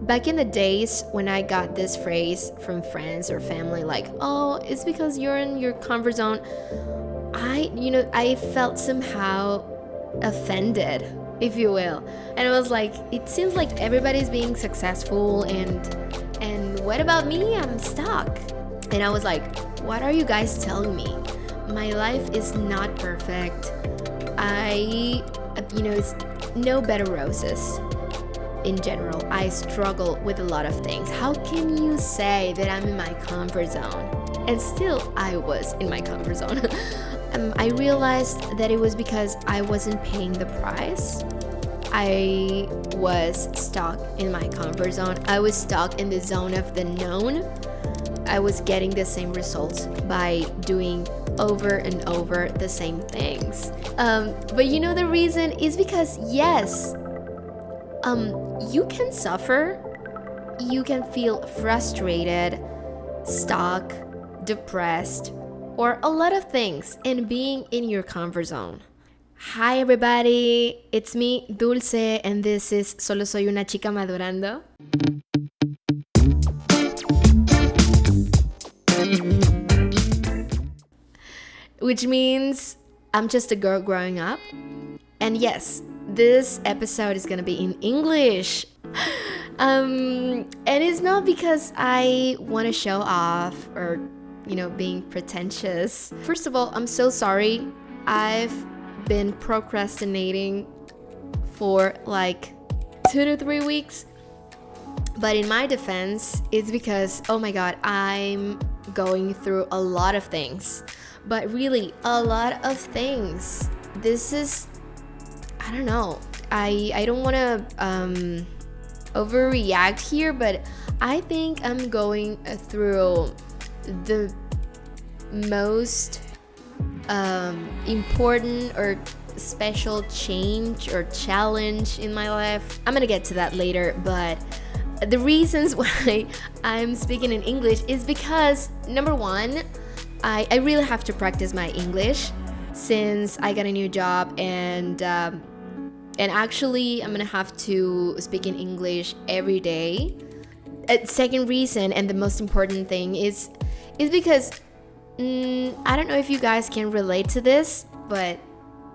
Back in the days when I got this phrase from friends or family, like, oh, it's because you're in your comfort zone, I felt somehow offended, if you will. And I was like, it seems like everybody's being successful, and what about me? I'm stuck. And I was like, what are you guys telling me? My life is not perfect. It's no bed of roses. In general, I struggle with a lot of things. How can you say that I'm in my comfort zone? And still, I was in my comfort zone. I realized that it was because I wasn't paying the price. I was stuck in my comfort zone. I was stuck in the zone of the known. I was getting the same results by doing over and over the same things. But the reason is because, yes, you can suffer, you can feel frustrated, stuck, depressed, or a lot of things in being in your comfort zone. Hi everybody, it's me, Dulce, and this is Solo Soy una Chica Madurando. Which means I'm just a girl growing up. And yes, this episode is gonna be in English. And it's not because I want to show off or, being pretentious. First of all, I'm so sorry. I've been procrastinating for like 2 to 3 weeks. But in my defense, it's because, oh my God, I'm going through a lot of things. But really, a lot of things. This is, I don't know. I don't want to overreact here, but I think I'm going through the most important or special change or challenge in my life. I'm gonna get to that later, but the reasons why I'm speaking in English is because, number one, I really have to practice my English since I got a new job, and actually I'm gonna have to speak in English every day. Second reason, and the most important thing, is because I don't know if you guys can relate to this, but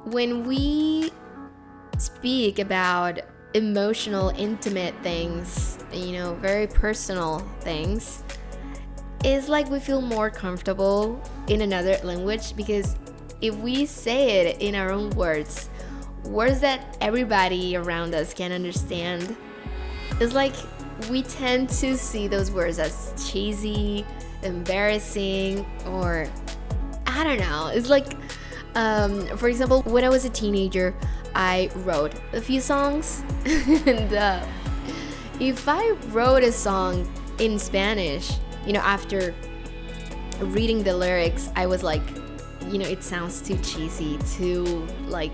when we speak about emotional, intimate things, very personal things, it's like we feel more comfortable in another language, because if we say it in our own words that everybody around us can understand, it's like we tend to see those words as cheesy, embarrassing, or I don't know. It's like, for example, when I was a teenager, I wrote a few songs, and if I wrote a song in Spanish, after reading the lyrics, I was like, it sounds too cheesy, too like,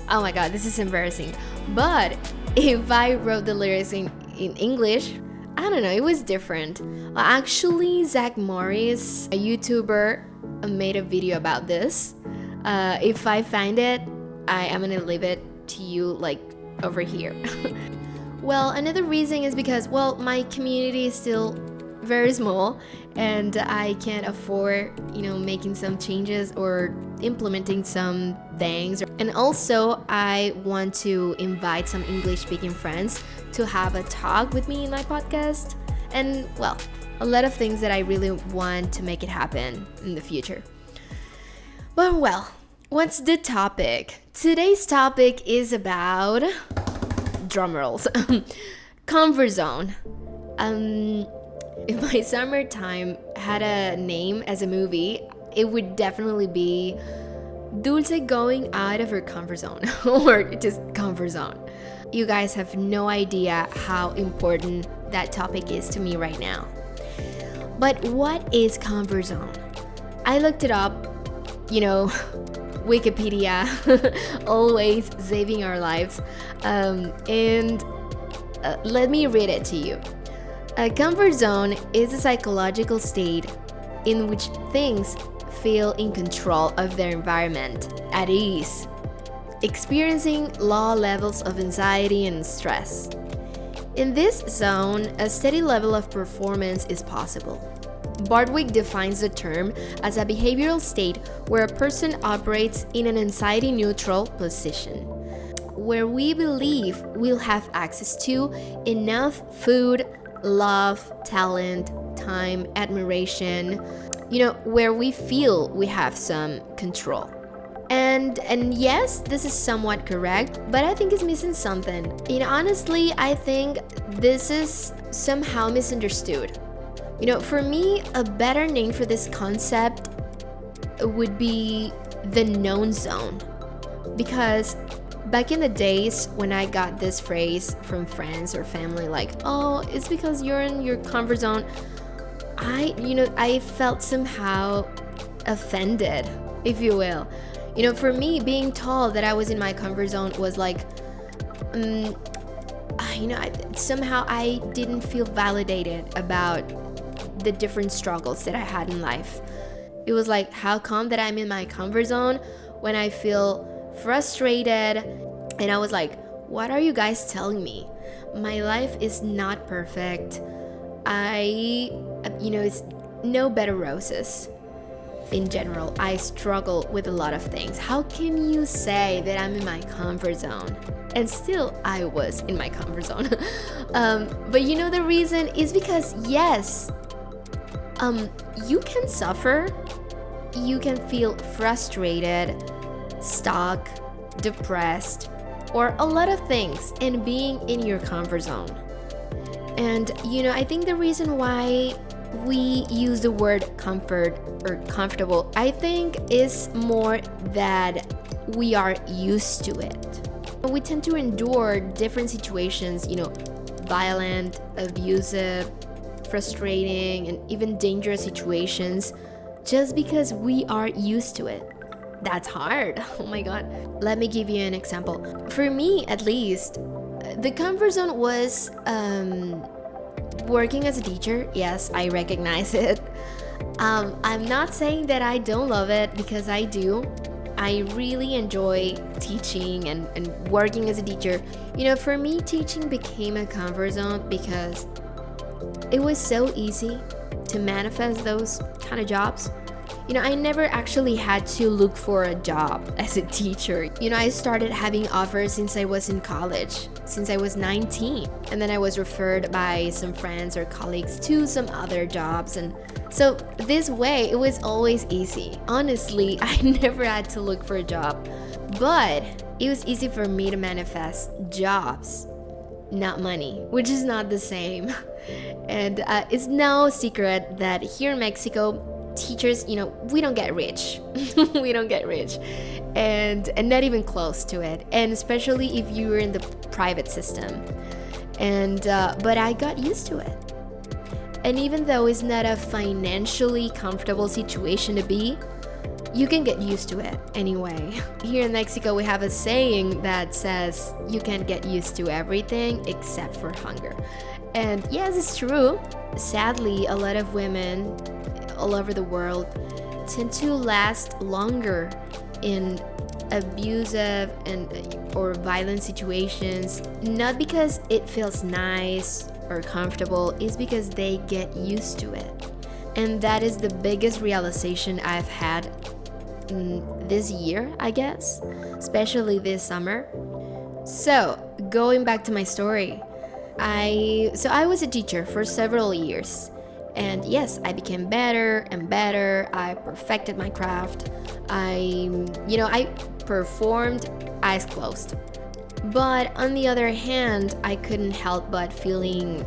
oh my God, this is embarrassing. But if I wrote the lyrics in English, I don't know, it was different. Actually, Zach Morris, a YouTuber, made a video about this. If I find it, I am gonna leave it to you, like, over here. Well, another reason is because, my community is still very small, and I can't afford, making some changes or implementing some things. And also, I want to invite some English-speaking friends to have a talk with me in my podcast. And, a lot of things that I really want to make it happen in the future. But, what's the topic? Today's topic is about, drumrolls, comfort zone. If my summertime had a name as a movie, it would definitely be Dulce going out of her comfort zone, or just comfort zone. You guys have no idea how important that topic is to me right now. But what is comfort zone? I looked it up, Wikipedia, always saving our lives, and let me read it to you. A comfort zone is a psychological state in which things feel in control of their environment, at ease, experiencing low levels of anxiety and stress. In this zone, a steady level of performance is possible. Bartwick defines the term as a behavioral state where a person operates in an anxiety-neutral position, where we believe we'll have access to enough food, love, talent, time, admiration, where we feel we have some control. And yes, this is somewhat correct, but I think it's missing something. Honestly, I think this is somehow misunderstood. For me, a better name for this concept would be the known zone. Because back in the days when I got this phrase from friends or family, like, oh, it's because you're in your comfort zone, I felt somehow offended, if you will. For me, being told that I was in my comfort zone was like, somehow I didn't feel validated about the different struggles that I had in life. It was like, how come that I'm in my comfort zone when I feel frustrated? And I was like, what are you guys telling me? My life is not perfect. It's no better roses. In general, I struggle with a lot of things. How can you say that I'm in my comfort zone? And still, I was in my comfort zone. But the reason is because, yes, you can suffer, you can feel frustrated, stuck, depressed, or a lot of things in being in your comfort zone. And, I think the reason why we use the word comfort or comfortable, I think is more that we are used to it. We tend to endure different situations, violent, abusive, frustrating, and even dangerous situations just because we are used to it. That's hard. Oh my God. Let me give you an example. For me, at least, the comfort zone was working as a teacher. Yes, I recognize it. I'm not saying that I don't love it, because I do. I really enjoy teaching and working as a teacher. For me, teaching became a comfort zone because it was so easy to manifest those kind of jobs. I never actually had to look for a job as a teacher. I started having offers since I was in college, since I was 19. And then I was referred by some friends or colleagues to some other jobs. And so this way, it was always easy. Honestly, I never had to look for a job. But it was easy for me to manifest jobs, not money, which is not the same. And it's no secret that here in Mexico, teachers, we don't get rich. We don't get rich. And not even close to it. And especially if you were in the private system. And but I got used to it. And even though it's not a financially comfortable situation to be, you can get used to it anyway. Here in Mexico, we have a saying that says you can get used to everything except for hunger. And yes, it's true. Sadly, a lot of women all over the world tend to last longer in abusive or violent situations, not because it feels nice or comfortable, it's because they get used to it. And that is the biggest realization I've had this year, I guess, especially this summer. So, going back to my story, I was a teacher for several years. And yes, I became better and better. I perfected my craft. I performed eyes closed. But on the other hand, I couldn't help but feeling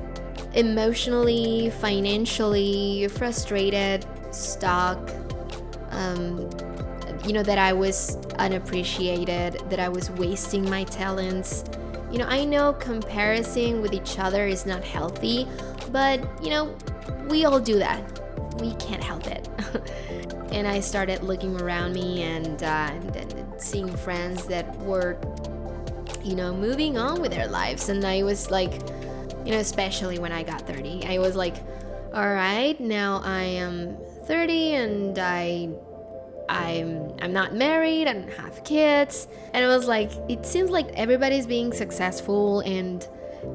emotionally, financially frustrated, stuck, that I was unappreciated, that I was wasting my talents. I know comparison with each other is not healthy, but, we all do that. We can't help it. And I started looking around me and seeing friends that were, moving on with their lives. And I was like, especially when I got 30, I was like, all right, now I am 30 and I'm not married, I don't have kids. And I was like, it seems like everybody's being successful and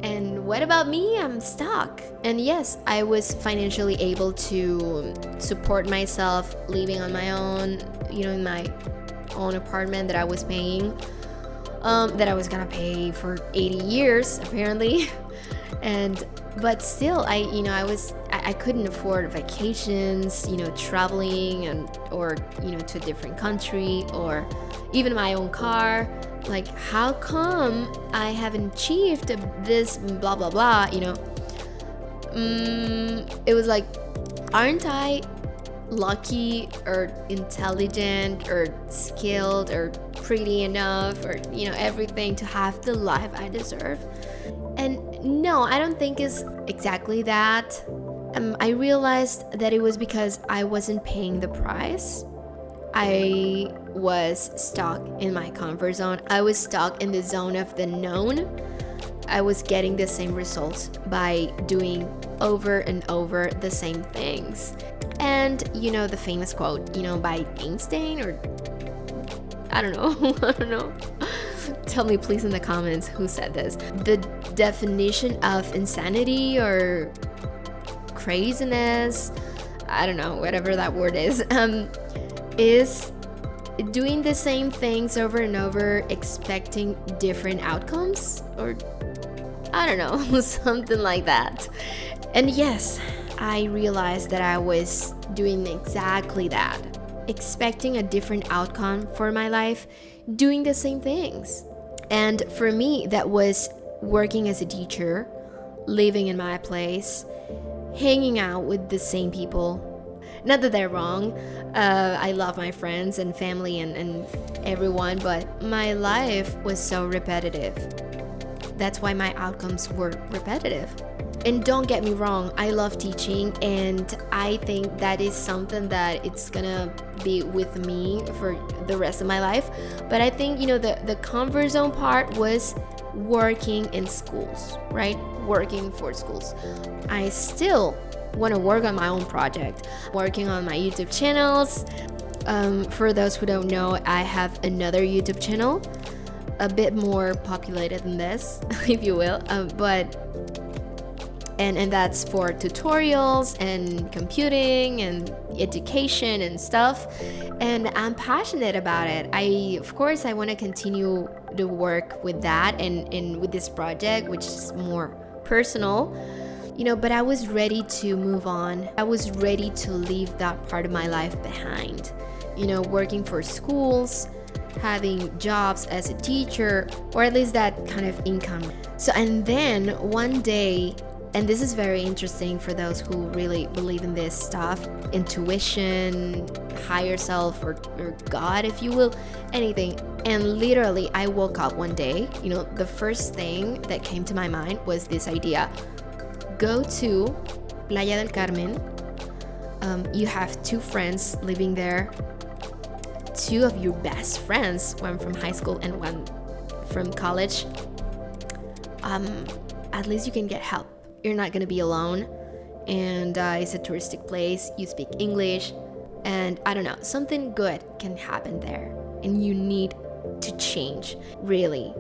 And what about me? I'm stuck. And yes, I was financially able to support myself living on my own, in my own apartment that I was paying, that I was gonna pay for 80 years apparently. But still, I couldn't afford vacations, traveling or to a different country, or even my own car. Like, how come I haven't achieved this blah blah blah, it was like, aren't I lucky or intelligent or skilled or pretty enough, or everything to have the life I deserve? And no, I don't think it's exactly that. I realized that it was because I wasn't paying the price. I was stuck in my comfort zone. I was stuck in the zone of the known. I was getting the same results by doing over and over the same things. And the famous quote, by Einstein, or I don't know, I don't know. Tell me please in the comments who said this. The definition of insanity or craziness, I don't know, whatever that word is doing the same things over and over, expecting different outcomes, or I don't know, something like that. And yes, I realized that I was doing exactly that, expecting a different outcome for my life, doing the same things. And for me, that was working as a teacher, living in my place, hanging out with the same people. Not that they're wrong. I love my friends and family and everyone, but my life was so repetitive. That's why my outcomes were repetitive. And don't get me wrong, I love teaching, and I think that is something that it's gonna be with me for the rest of my life. But I think, the comfort zone part was working in schools, right? Working for schools. I still want to work on my own project, working on my YouTube channels. For those who don't know, I have another YouTube channel, a bit more populated than this, if you will, and that's for tutorials and computing and education and stuff, and I'm passionate about it. Of course I want to continue to work with that and with this project, which is more personal, but I was ready to move on. I was ready to leave that part of my life behind, working for schools, having jobs as a teacher, or at least that kind of income. So, and then one day, and this is very interesting for those who really believe in this stuff, intuition, higher self, or God, if you will, anything. And literally, I woke up one day, the first thing that came to my mind was this idea. Go to Playa del Carmen. You have 2 friends living there. 2 of your best friends, one from high school and one from college. At least you can get help. You're not gonna be alone, and it's a touristic place. You speak English, and I don't know, something good can happen there, and you need to change, really,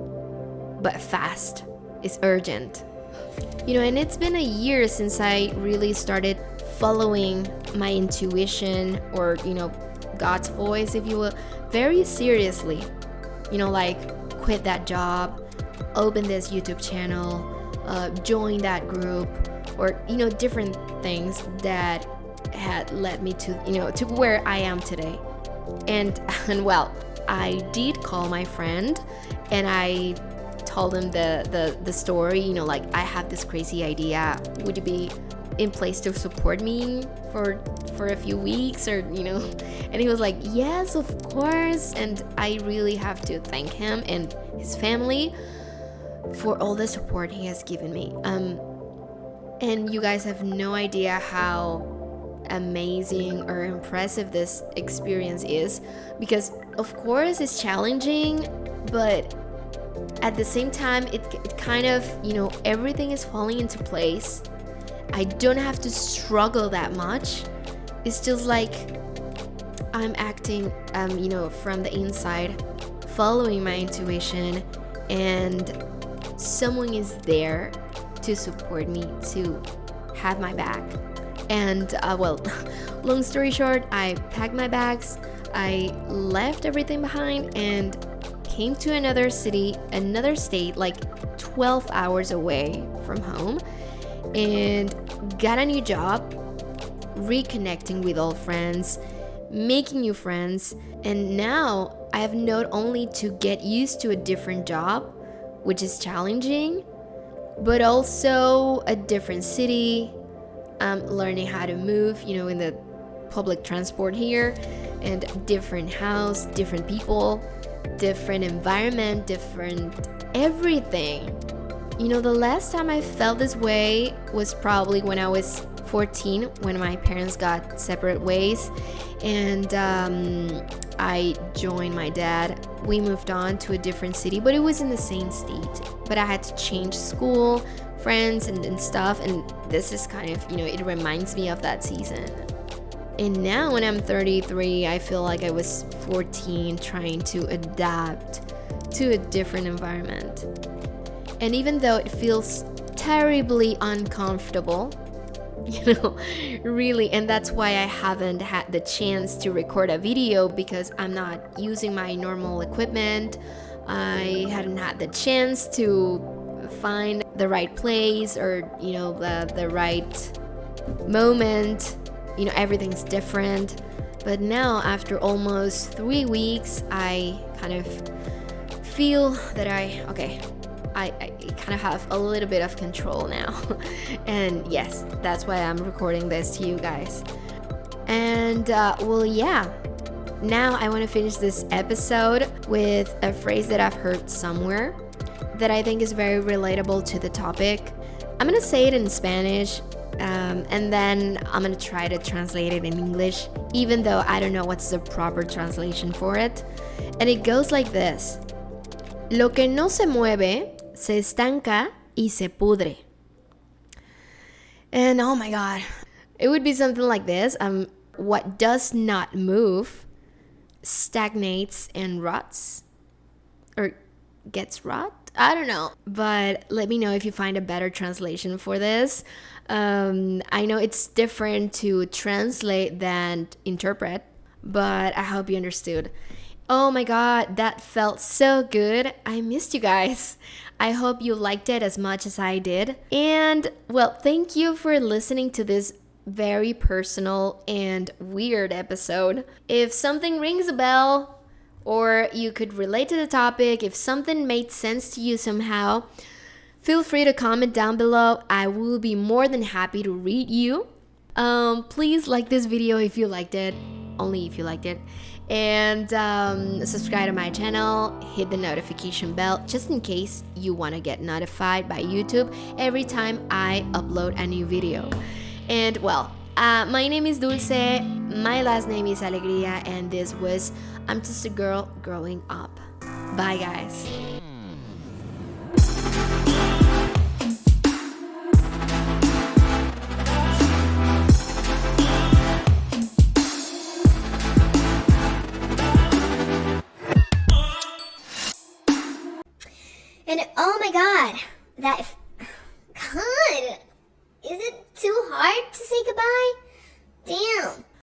but fast. It's urgent. And it's been a year since I really started following my intuition, or God's voice, if you will, very seriously. Like quit that job, open this YouTube channel, join that group, or different things that had led me to where I am today. And well, I did call my friend, and I told him the story, like, I have this crazy idea, would you be in place to support me for a few weeks, or and he was like, yes, of course. And I really have to thank him and his family for all the support he has given me. And you guys have no idea how amazing or impressive this experience is, because of course it's challenging, but at the same time it kind of, everything is falling into place. I don't have to struggle that much. It's just like I'm acting from the inside, following my intuition, and someone is there to support me, to have my back. And well, long story short, I packed my bags, I left everything behind and came to another city, another state, like 12 hours away from home, and got a new job, reconnecting with old friends, making new friends. And now I have not only to get used to a different job, which is challenging, but also a different city. I'm learning how to move, in the public transport here, and different house, different people, different environment, different everything. The last time I felt this way was probably when I was 14, when my parents got separate ways, and I joined my dad. We moved on to a different city, but it was in the same state. But I had to change school, friends, and stuff, and this is kind of, it reminds me of that season. And now when I'm 33, I feel like I was 14 trying to adapt to a different environment. And even though it feels terribly uncomfortable, really, and that's why I haven't had the chance to record a video, because I'm not using my normal equipment. I hadn't had the chance to find the right place, or the right moment. Everything's different. But now, after almost 3 weeks, I kind of feel that I kind of have a little bit of control now. And yes, that's why I'm recording this to you guys. And well, yeah, now I want to finish this episode with a phrase that I've heard somewhere that I think is very relatable to the topic. I'm gonna say it in Spanish, and then I'm gonna try to translate it in English, even though I don't know what's the proper translation for it. And it goes like this: Lo que no se mueve se estanca y se pudre. And oh my god, it would be something like this. What does not move stagnates and rots, or gets rot. I don't know, but let me know if you find a better translation for this. I know it's different to translate than interpret, but I hope you understood. Oh my god, that felt so good. I missed you guys. I hope you liked it as much as I did. And well, thank you for listening to this very personal and weird episode. If something rings a bell, or you could relate to the topic, if something made sense to you somehow, feel free to comment down below. I will be more than happy to read you. Please like this video if you liked it, only if you liked it. And subscribe to my channel, hit the notification bell just in case you want to get notified by YouTube every time I upload a new video. And well, my name is Dulce, my last name is Alegría, and this was I'm Just a Girl Growing Up. Bye guys. And oh my god, God, is it too hard to say goodbye? Damn.